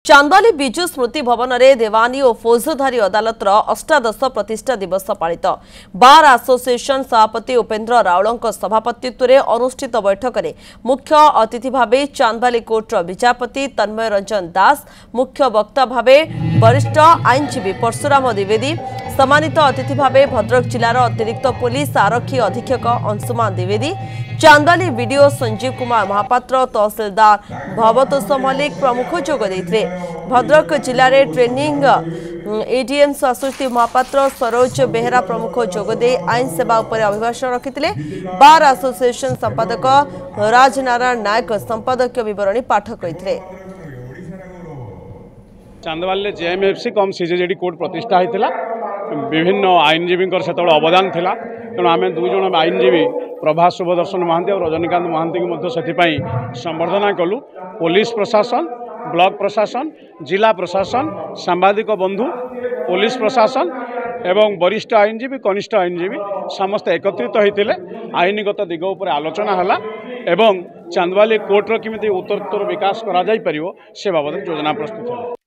चांदवाली विजु स्मृति भवन में देवानी और फौजदारी अदालत अष्टादश प्रतिष्ठा दिवस पालित बार एसोसिएशन सभापति उपेन्द्र राउल सभापतित्व में अनुष्ठित बैठक में मुख्य अतिथि भाव चांदवाली कोर्टर विचारपति तन्मय रंजन दास, मुख्य वक्ता भाव वरिष्ठ आईनजीवी परशुराम द्विवेदी, सम्मानित अतिथि भाव भद्रक जिलार अतिरिक्त पुलिस आरक्षी अधीक्षक अंशुमान द्विवेदी, चांदवाली वीडियो संजीव कुमार महापात्र, तहसीलदार भवतोष मल्लिक प्रमुख जोग देते। भद्रक जिले में ट्रेनिंग एडीएम शाश्वती महापात्र, सरोज बेहरा प्रमुख जोगदे आईन सेवा उपर अभिभाषण रखिते। बार एसोसिएशन संपादक राजनारायण नायक संपादकीय विवरणी पाठ करते। चांदवाली जेएमएफसी कम सीजेजेडी कोर्ट प्रतिष्ठा होता विभिन्न आईनजीवी से अवदान थिला तेणु आम दुई जन आईनजीवी प्रभास शुभदर्शन महांती और रजनीकांत महांती को संबर्धना कलु। पुलिस प्रशासन, ब्लॉक प्रशासन, जिला प्रशासन, सांबादिक बंधु, पुलिस प्रशासन एवं वरिष्ठ आईनजीवी, कनिष्ठ आईनजीवी समस्त एकत्रित होते आईनगत दिग उपर आलोचना हला एवं चांदवाली कोर्टर केमिति उत्तरोत्तर विकास करा जाई परिवो से बाबद योजना प्रस्तुत है।